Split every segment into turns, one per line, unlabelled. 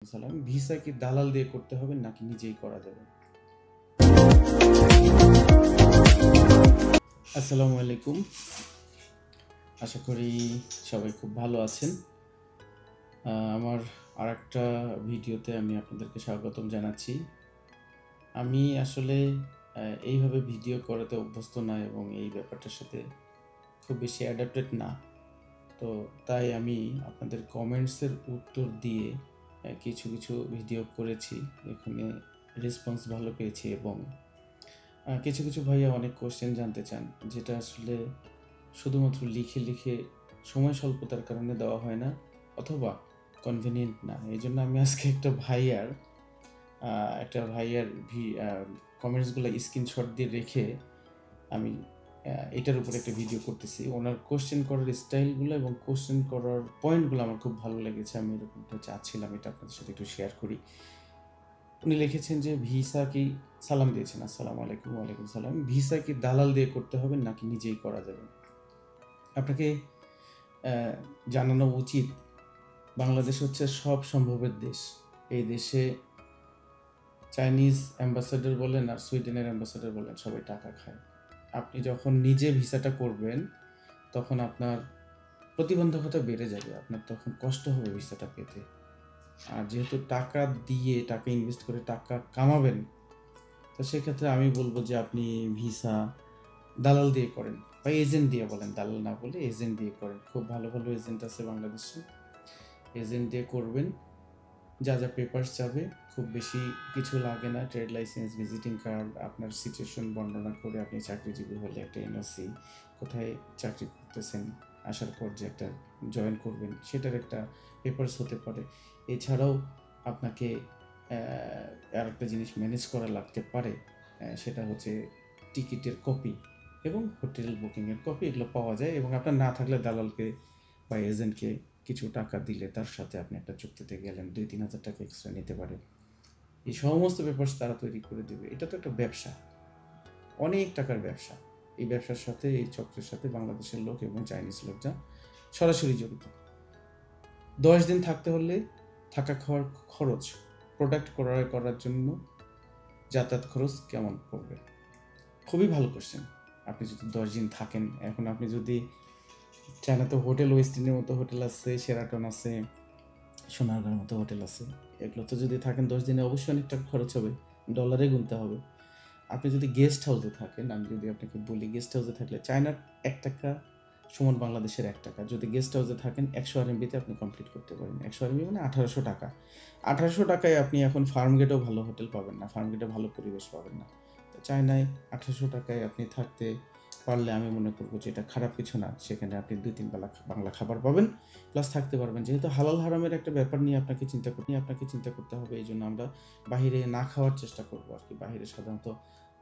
সালাম। ভিসা কি দালাল দিয়ে করতে হবে নাকি নিজেই করা যাবে? আসসালামু আলাইকুম, আশা করি সবাই খুব ভালো আছেন। আমার আরেকটা ভিডিওতে আমি আপনাদেরকে স্বাগতম জানাচ্ছি। আমি আসলে এইভাবে ভিডিও করাতে অভ্যস্ত না এবং এই ব্যাপারটার সাথে খুব বেশি অ্যাডাপ্টেড না। তো তাই আমি আপনাদের কমেন্টসের উত্তর দিয়ে কিছু ভিডিও করেছি, এখানে রেসপন্স ভালো পেয়েছি এবং কিছু ভাইয়া অনেক কোশ্চেন জানতে চান, যেটা আসলে শুধুমাত্র লিখে সময় স্বল্পতার কারণে দেওয়া হয় না অথবা কনভিনিয়েন্ট না। এই জন্য আমি আজকে একটা ভাইয়ার কমেন্টসগুলো স্ক্রিনশট দিয়ে রেখে আমি এটার উপরে একটা ভিডিও করতেছি। ওনার কোশ্চেন করার স্টাইলগুলো এবং কোশ্চেন করার পয়েন্টগুলো আমার খুব ভালো লেগেছে। আমি এরকমটা চাচ্ছিলাম এটা আপনাদের সাথে একটু শেয়ার করি। উনি লিখেছেন যে ভিসা কি, সালাম দিয়েছেন, আসসালামু আলাইকুম। ওয়ালাইকুম সালাম। ভিসা কি দালাল দিয়ে করতে হবে নাকি নিজেই করা যাবে? আপনাকে জানানো উচিত, বাংলাদেশ হচ্ছে সব সম্ভবের দেশ। এই দেশে চাইনিজ অ্যাম্বাসাডার বলেন আর সুইডেনের অ্যাম্বাসাডার বলেন, সবাই টাকা খায়। আপনি যখন নিজে ভিসাটা করবেন তখন আপনার প্রতিবন্ধকতা বেড়ে যাবে, আপনার তখন কষ্ট হবে ভিসাটা পেতে। আর যেহেতু টাকা দিয়ে, টাকা ইনভেস্ট করে টাকা কামাবেন, তো সেক্ষেত্রে আমি বলবো যে আপনি ভিসা দালাল দিয়ে করেন বা এজেন্ট দিয়ে, বলেন দালাল না বলে এজেন্ট দিয়ে করেন। খুব ভালো এজেন্ট আছে বাংলাদেশে, এজেন্ট দিয়ে করবেন। যা পেপারস যাবে, খুব বেশি কিছু লাগে না। ট্রেড লাইসেন্স, ভিজিটিং কার্ড, আপনার সিচুয়েশন বর্ণনা করে, আপনি চাকরিজীবী হলে একটা এনওসি, কোথায় চাকরি করতেছেন, আসার পর যে একটা জয়েন করবেন সেটার একটা পেপারস হতে পারে। এছাড়াও আপনাকে আর একটা জিনিস ম্যানেজ করা লাগতে পারে, সেটা হচ্ছে টিকিটের কপি এবং হোটেল বুকিংয়ের কপি। এগুলো পাওয়া যায় এবং আপনার না থাকলে দালালকে বা এজেন্টকে কিছু টাকা দিলে তার সাথে আপনি একটা চুক্তিতে গেলেন, 2-3 হাজার টাকা এক্সট্রা নিতে পারে। এই সমস্ত পেপারস তারা তৈরি করে দেবে। এটা তো একটা ব্যবসা, অনেক টাকার ব্যবসা। এই ব্যবসার সাথে, এই চক্রের সাথে বাংলাদেশের লোক এবং চাইনিজ লোকজন সরাসরি জড়িত। 10 দিন থাকতে হলে থাকা খাওয়ার খরচ, প্রোডাক্ট ক্রয় করার জন্য যাতায়াত খরচ কেমন পড়বে? খুবই ভালো কোশ্চেন। আপনি যদি 10 দিন থাকেন, এখন আপনি যদি চায়নাতে হোটেল, ওয়েস্টিনের মতো হোটেল আছে, শেরাটন আছে, সোনারগাঁর মতো হোটেল আছে, এগুলোতে যদি থাকেন 10 দিনে অবশ্যই অনেক টাকা খরচ হবে, ডলারে গুনতে হবে। আপনি যদি গেস্ট হাউসে থাকেন, আমি যদি আপনাকে বলি, গেস্ট হাউসে থাকলে চায়নার 1 টাকা সমান বাংলাদেশের 1 টাকা। যদি গেস্ট হাউসে থাকেন 100 আরএমবিতে আপনি কমপ্লিট করতে পারেন। 100 আরএমবি মানে 1800 টাকা। 1800 টাকায় আপনি এখন ফার্ম গেটেও ভালো হোটেল পাবেন না, ফার্ম গেটে ভালো পরিবেশ পাবেন না। তো চায়নায় 1800 টাকায় আপনি থাকতে পারলে আমি মনে করবো যে এটা খারাপ কিছু না। সেখানে আপনি 2-3 বেলা বাংলা খাবার পাবেন, প্লাস থাকতে পারবেন। যেহেতু হালাল হারামের একটা ব্যাপার নিয়ে আপনাকে চিন্তা করতে হবে, এই জন্য আমরা বাহিরে না খাওয়ার চেষ্টা করবো আর কি। বাহিরে সাধারণত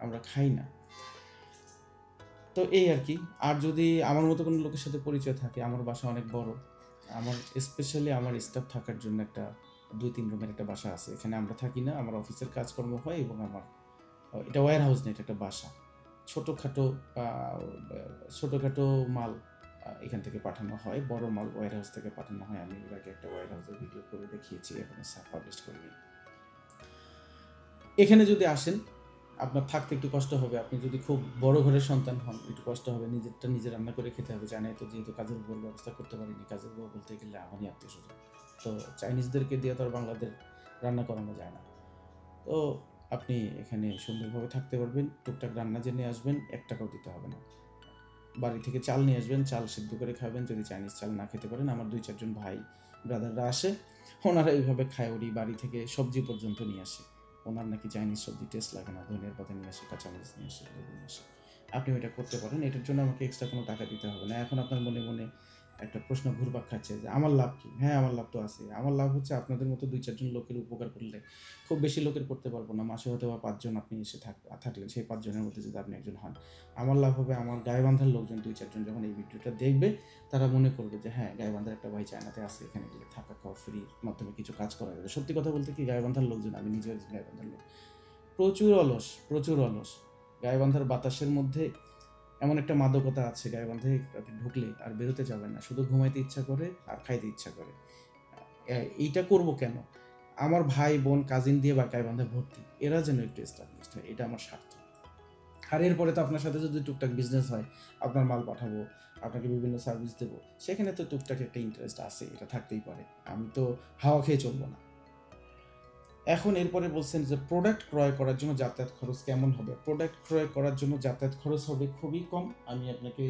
আমরা খাই না। তো এই আর কি। আর যদি আমার মতো কোনো লোকের সাথে পরিচয় থাকে, আমার বাসা অনেক বড়, আমার স্পেশালি আমার স্টাফ থাকার জন্য একটা 2-3 রুমের একটা বাসা আছে। এখানে আমরা থাকি না, আমার অফিসের কাজকর্ম হয় এবং আমার এটা ওয়্যার হাউস না, এটা একটা বাসা। ছোটোখাটো ছোটোখাটো মাল এখান থেকে পাঠানো হয়, বড় মাল ওয়্যার হাউস থেকে পাঠানো হয়। আমি এর আগে একটা ওয়্যার হাউসের ভিডিও করে দেখিয়েছি, এখন পাবলিশ করিনি। এখানে যদি আসেন, আপনার থাকতে একটু কষ্ট হবে। আপনি যদি খুব বড় ঘরের সন্তান হন, একটু কষ্ট হবে, নিজেরটা নিজে রান্না করে খেতে হবে। জানাই তো, যেহেতু কাজের বউ ব্যবস্থা করতে পারিনি, কাজের বউ বলতে গেলে আমারই আত্মীয় স্বজন। তো চাইনিজদেরকে দিয়ে তো আর বাংলাদেশ রান্না করানো যায় না। তো আপনি এখানে সুন্দরভাবে থাকতে পারবেন, টুকটাক রান্না জেনে আসবেন, 1 টাকাও দিতে হবে না। বাড়ি থেকে চাল নিয়ে আসবেন, চাল সিদ্ধ করে খাবেন। যদি চাইনিজ চাল না খেতে পারেন, আমার 2-4 জন ভাই ব্রাদাররা আসে, ওনারা এইভাবে খায়। ওরই বাড়ি থেকে সবজি পর্যন্ত নিয়ে আসে। ওনার নাকি চাইনিজ সবজি টেস্ট লাগে না, ধনিয়ার পাতা নিয়ে আসে, কাঁচামরিচ নিয়ে আসে, লেবু নিয়ে আসে। আপনি ওইটা করতে পারেন, এটার জন্য আমাকে এক্সট্রা কোনো টাকা দিতে হবে না। এখন আপনার মনে একটা প্রশ্ন ঘুরপাক খাচ্ছে যে আমার লাভ কি? হ্যাঁ, আমার লাভ তো আছে। আমার লাভ হচ্ছে আপনাদের মতো 2-4 জন লোকের উপকার করলে। খুব বেশি লোকের করতে পারবো না, মাসে হয়তো বা 5 জন আপনি এসে থাকলেন, সেই 5 জনের মধ্যে যদি আপনি একজন হন, আমার লাভ হবে। আমার গাইবান্ধার লোকজন 2-4 জন যখন এই ভিডিওটা দেখবে, তারা মনে করবে যে হ্যাঁ, গাইবান্ধার একটা ভাই চায়নাতে আছে, এখানে গেলে থাকা খাওয়া ফ্রির মাধ্যমে কিছু কাজ করা যাবে। সত্যি কথা বলতে কি, গাইবান্ধার লোকজন, আমি নিজেও গাইবান্ধার লোক, প্রচুর অলস। গাইবান্ধার বাতাসের মধ্যে এমন একটা মাদকতা আছে, গাইবান্ধায় আপনি ঢুকলে আর বেরোতে যাবেন না, শুধু ঘুমাইতে ইচ্ছা করে আর খাইতে ইচ্ছা করে। এইটা করব কেন? আমার ভাই বোন কাজিন দিয়ে বাঁকায় বাঁধে ভর্তি, এরা যেন একটু এস্টাবলিশড হয়, এটা আমার স্বার্থ। আর এরপরে তো আপনার সাথে যদি টুকটাক বিজনেস হয়, আপনার মাল পাঠাবো, আপনাকে বিভিন্ন সার্ভিস দেবো, সেখানে তো টুকটাক একটা ইন্টারেস্ট আছে, এটা থাকতেই পারে। আমি তো হাওয়া খেয়ে চলবো না। এখন এরপরে বলছেন যে প্রোডাক্ট ক্রয় করার জন্য যাতায়াত খরচ কেমন হবে। প্রোডাক্ট ক্রয় করার জন্য যাতায়াত খরচ হবে খুবই কম। আমি আপনাকে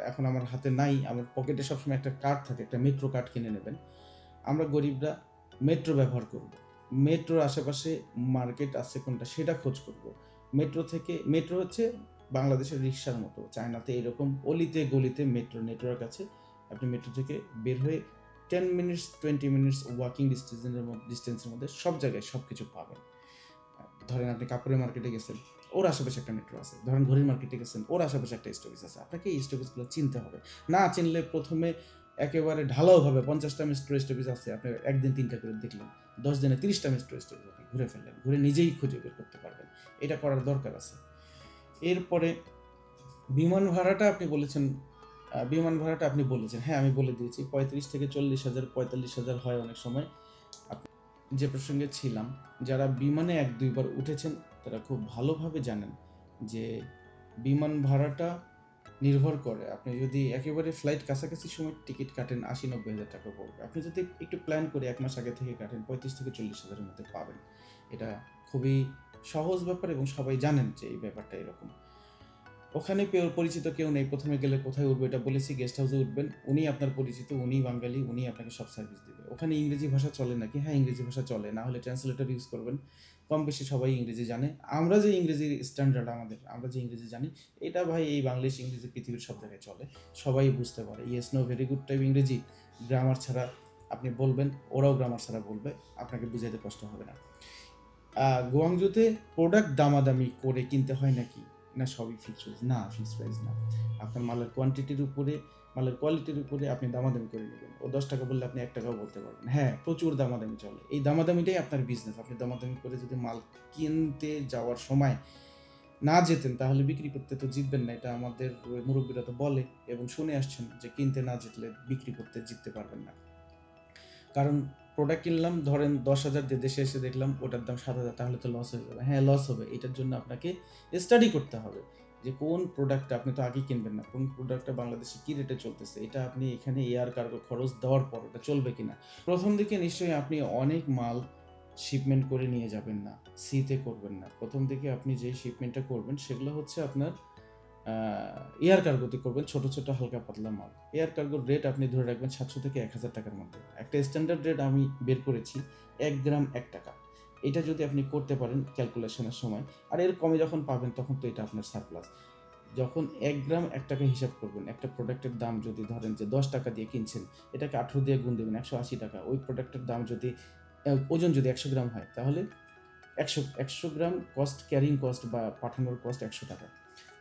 এখন আমার হাতে নাই, আমার পকেটে সবসময় একটা কার্ড থাকে, একটা মেট্রো কার্ড কিনে নেবেন। আমরা গরিবরা মেট্রো ব্যবহার করব, মেট্রোর আশেপাশে মার্কেট আছে কোনটা সেটা খোঁজ করব। মেট্রো হচ্ছে বাংলাদেশের রিক্সার মতো, চায়নাতে এরকম অলিতে গলিতে মেট্রো নেটওয়ার্ক আছে। আপনি মেট্রো থেকে বের হয়ে 10 মিনিটস 20 মিনিটস ওয়াকিং ডিস্টেন্সের মধ্যে সব জায়গায় সব কিছু পাবেন। ধরেন আপনি কাপড়ের মার্কেটে গেছেন, ওর আশেপাশে একটা মেট্রো আছে। ধরেন ঘড়ির মার্কেটে গেছেন, ওর আশেপাশে একটা স্টপেজ আছে। আপনাকে এই স্টপেজগুলো চিনতে হবে। না চিনলে প্রথমে একেবারে ঢালাওভাবে 50টা মেট্রো স্টপেজ আছে, আপনি একদিন 3টা করে দেখলেন, 10 দিনে 30টা মেট্রো স্টপেজ আপনি ঘুরে ফেললেন, ঘুরে নিজেই খুঁজে বের করতে পারবেন। এটা করার দরকার আছে। এরপরে বিমান ভাড়াটা আপনি বলেছেন, হ্যাঁ আমি বলে দিয়েছি 35 থেকে 40,000, 45,000 হয় অনেক সময়। যে প্রসঙ্গে ছিলাম, যারা বিমানে 1-2 বার উঠেছেন তারা খুব ভালোভাবে জানেন যে বিমান ভাড়াটা নির্ভর করে। আপনি যদি একেবারে ফ্লাইট কাছাকাছি সময় টিকিট কাটেন 80-90 হাজার টাকা পড়বে। আপনি যদি একটু প্ল্যান করে 1 মাস আগে থেকে কাটেন 35 থেকে 40,000-এর মধ্যে পাবেন। এটা খুবই সহজ ব্যাপার এবং সবাই জানেন যে এই ব্যাপারটা এরকম। ওখানে পরিচিত কেউ নেই, প্রথমে গেলে কোথায় উঠবে এটা বলেছি, গেস্ট হাউসে উঠবেন, উনি আপনার পরিচিত, উনি বাঙালি, উনি আপনাকে সব সার্ভিস দেবে। ওখানে ইংরেজি ভাষা চলে নাকি? হ্যাঁ ইংরেজি ভাষা চলে, না হলে ট্রান্সলেটর ইউজ করবেন। কম বেশি সবাই ইংরেজি জানে। আমরা যে ইংরেজি স্ট্যান্ডার্ড আমাদের, আমরা যে ইংরেজি জানি, এটা ভাই এই বাংলিশ ইংরেজি পৃথিবীর সব জায়গায় চলে, সবাই বুঝতে পারে। Yes no very good type ইংরেজি, গ্রামার ছাড়া আপনি বলবেন, ওরাও গ্রামার ছাড়া বলবে, আপনাকে বুঝাইতে কষ্ট হবে না। গোয়াংজুতে প্রোডাক্ট দামাদামি করে কিনতে হয় নাকি? না সবই ফিক্সড প্রাইস? না ফিক্সড প্রাইস না। আপনার মালের কোয়ান্টিটির উপরে, মালের কোয়ালিটির উপরে আপনি দামাদামি করে নেবেন। ও 10 টাকা বললে আপনি 1 টাকাও বলতে পারবেন। হ্যাঁ প্রচুর দামাদামি চলে, এই দামাদামিটাই আপনার বিজনেস। আপনি দামাদামি করে যদি মাল কিনতে যাওয়ার সময় না যেতেন তাহলে বিক্রি করতে তো জিতবেন না। এটা আমাদের মুরব্বীরা তো বলে এবং শুনে আসছেন যে কিনতে না জিতলে বিক্রি করতে জিততে পারবেন না। কারণ প্রোডাক্ট কিনলাম ধরেন 10,000 দিয়ে, দেশে এসে দেখলাম ওটার দাম 7,000, তাহলে তো লস হয়ে যাবে। হ্যাঁ লস হবে, এটার জন্য আপনাকে স্টাডি করতে হবে যে কোন প্রোডাক্টটা, আপনি তো আগে কিনবেন না, কোন প্রোডাক্টটা বাংলাদেশে কী রেটে চলতেছে, এটা আপনি এখানে এয়ার কার্গো খরচ দেওয়ার পর ওটা চলবে কিনা। প্রথম দিকে নিশ্চয়ই আপনি অনেক মাল শিপমেন্ট করে নিয়ে যাবেন না, সিতে করবেন না। প্রথম দিকে আপনি যে শিপমেন্টটা করবেন সেগুলো হচ্ছে আপনার এয়ার কার্গোতে করবেন, ছোট ছোট হালকা পাতলা মাল। এয়ার কার্গোর রেট আপনি ধরে রাখবেন 700 থেকে 1,000 টাকার মধ্যে। একটা স্ট্যান্ডার্ড রেট আমি বের করেছি 1 গ্রাম 1 টাকা। এটা যদি আপনি করতে পারেন ক্যালকুলেশনের সময়, আর এর কমে যখন পাবেন তখন তো এটা আপনার সারপ্লাস। যখন 1 গ্রাম 1 টাকা হিসাব করবেন, একটা প্রোডাক্টের দাম যদি ধরেন যে 10 টাকা দিয়ে কিনছেন, এটাকে 18 দিয়ে গুণ দেবেন 180 টাকা। ওই প্রোডাক্টের দাম যদি ওজন যদি 100 গ্রাম হয়, তাহলে 100 গ্রাম কস্ট, ক্যারিং কস্ট বা পাঠানোর কস্ট 100 টাকা।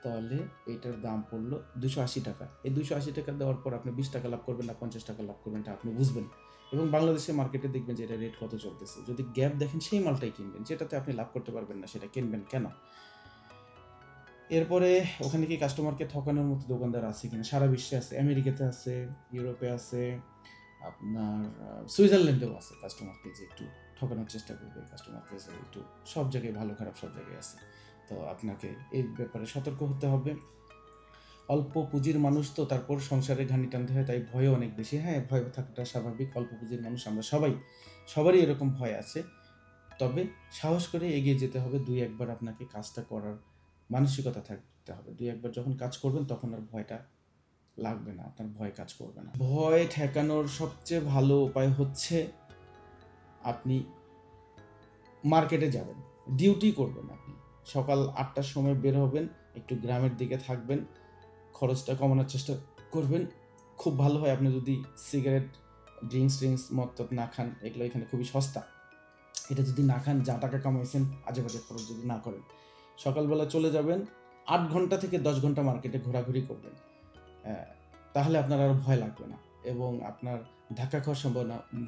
তাহলে এটার দাম পড়লো 280 টাকা। এই 280 টাকা দেওয়ার পর আপনি 20 টাকা লাভ করবেন না 50 টাকা লাভ করবেন, এটা আপনি বুঝবেন। এবং বাংলাদেশের মার্কেটে দেখবেন যে এটা রেট কত চলতেছে। যদি গ্যাপ দেখেন সেই মালটাই কিনবেন, যেটাতে আপনি লাভ করতে পারবেন না সেটা কিনবেন কেন? এরপরে ওখানে কি কাস্টমারকে ঠকানোর মতো দোকানদার আছে কিনা? সারা বিশ্বে আছে, আমেরিকাতে আছে, ইউরোপে আছে, আপনার সুইজারল্যান্ডেও আছে। কাস্টমারকে যে একটু ঠকানোর চেষ্টা করবে, কাস্টমারকে যে একটু, সব জায়গায় ভালো খারাপ সব জায়গায় আছে। তো আপনাকে এই ব্যাপারে সতর্ক হতে হবে। অল্প পুঁজির মানুষ তো, তারপর সংসারে ঘানি টানতে হয়, তাই ভয়ও অনেক বেশি। হ্যাঁ ভয় থাকাটা স্বাভাবিক, অল্প পুঁজির মানুষ আমরা সবারই এরকম ভয় আছে। তবে সাহস করে এগিয়ে যেতে হবে। 2-1 বার আপনাকে কাজটা করার মানসিকতা থাকতে হবে। 2-1 বার যখন কাজ করবেন তখন আর ভয়টা লাগবে না, আপনার ভয় কাজ করবে না। ভয় ঠেকানোর সবচেয়ে ভালো উপায় হচ্ছে আপনি মার্কেটে যাবেন, ডিউটি করবেন। আপনি সকাল 8টার সময় বের হবেন, একটু গ্রামের দিকে থাকবেন, খরচটা কমানোর চেষ্টা করবেন। খুব ভালো হয় আপনি যদি সিগারেট, ড্রিঙ্কস মদ না খান, এগুলো এখানে খুবই সস্তা। এটা যদি না খান, যা টাকা কামাইছেন আজে বাজে খরচ যদি না করেন, সকালবেলা চলে যাবেন, 8 ঘন্টা থেকে 10 ঘন্টা মার্কেটে ঘোরাঘুরি করবেন, তাহলে আপনার আর ভয় লাগবে না এবং আপনার ধাক্কা খাওয়ার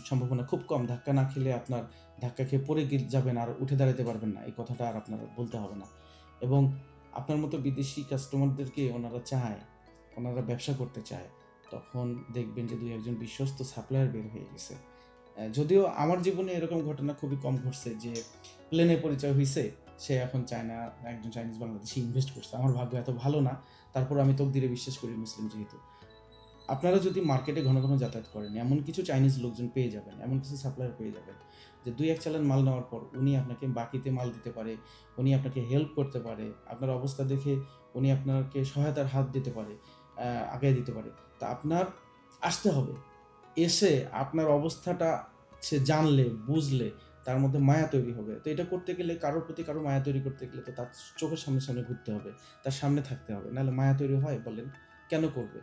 সম্ভাবনা খুব কম। ধাক্কা না খেলে আপনার ধাক্কা খেয়ে পড়ে যাবেন আর উঠে দাঁড়াতে পারবেন না, এই কথাটা আর আপনার বলতে হবে না। এবং আপনার মতো বিদেশি কাস্টমারদেরকে ওনারা ব্যবসা করতে চায়, তখন দেখবেন যে 2-1 জন বিশ্বস্ত সাপ্লায়ার বের হয়ে গেছে। যদিও আমার জীবনে এরকম ঘটনা খুবই কম ঘটছে যে প্লেনে পরিচয় হয়েছে, সে এখন চায়না, একজন চাইনিজ বাংলাদেশি ইনভেস্ট করছে। আমার ভাগ্য এত ভালো না, তারপর আমি তকদিরে বিশ্বাস করি মুসলিম যেহেতু। আপনারা যদি মার্কেটে ঘন ঘন যাতায়াত করেন, এমন কিছু চাইনিজ লোকজন পেয়ে যাবেন, এমন কিছু সাপ্লায়ার পেয়ে যাবেন যে ২-১ চালান মাল নেওয়ার পর উনি আপনাকে বাকিতে মাল দিতে পারে, উনি আপনাকে হেল্প করতে পারে, আপনার অবস্থা দেখে উনি আপনাকে সহায়তার হাত দিতে পারে, আগায় দিতে পারে। তা আপনার আসতে হবে, এসে আপনার অবস্থাটা সে জানলে, বুঝলে তার মধ্যে মায়া তৈরি হবে। তো এটা করতে গেলে, কারোর প্রতি কারো মায়া তৈরি করতে গেলে তো তার চোখের সামনে সামনে ঘুরতে হবে, তার সামনে থাকতে হবে, নাহলে মায়া তৈরি হয় বলেন? কেন করবে?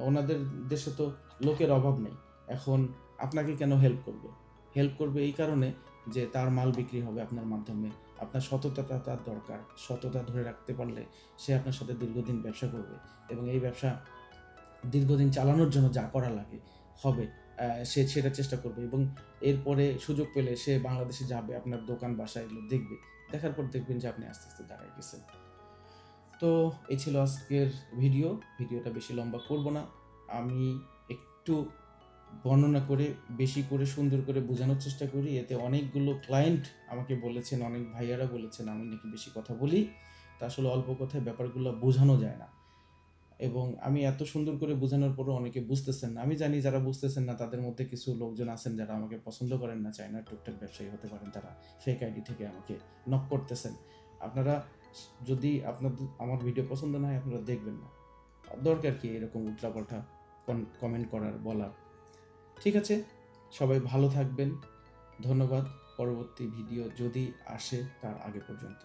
ওনাদের দেশে তো লোকের অভাব নেই। এখন আপনাকে কেন হেল্প করবে? হেল্প করবে এই কারণে যে তার মাল বিক্রি হবে আপনার মাধ্যমে। আপনার সততাটা তার দরকার। সততা ধরে রাখতে পারলে সে আপনার সাথে দীর্ঘদিন ব্যবসা করবে, এবং এই ব্যবসা দীর্ঘদিন চালানোর জন্য যা করা লাগে হবে, সে সেটা চেষ্টা করবে, এবং এরপরে সুযোগ পেলে সে বাংলাদেশে যাবে, আপনার দোকান বাসা এগুলো দেখবে। দেখার পর দেখবেন যে আপনি আস্তে আস্তে দাঁড়ায় গেছেন। তো এই ছিল আজকের ভিডিওটা বেশি লম্বা করব না। আমি একটু বর্ণনা করে, বেশি করে, সুন্দর করে বোঝানোর চেষ্টা করি। এতে অনেকগুলো ক্লায়েন্ট আমাকে বলেছেন, অনেক ভাইয়ারা বলেছেন আমি নাকি বেশি কথা বলি। তা আসলে অল্প কথায় ব্যাপারগুলো বোঝানো যায় না, এবং আমি এত সুন্দর করে বোঝানোর পরও অনেকে বুঝতেছেন না। আমি জানি যারা বুঝতেছেন না তাদের মধ্যে কিছু লোকজন আছেন যারা আমাকে পছন্দ করেন না, চায়নার টুকটাক ব্যবসায়ী হতে পারেন, তারা ফেক আইডি থেকে আমাকে নক করতেছেন। আপনারা যদি আপনাদের আমার ভিডিও পছন্দ না হয়, আপনারা দেখবেন না। দরকার কি এরকম উল্টাপাল্টা কমেন্ট করার, বলার? ঠিক আছে, সবাই ভালো থাকবেন। ধন্যবাদ। পরবর্তী ভিডিও যদি আসে তার আগে পর্যন্ত।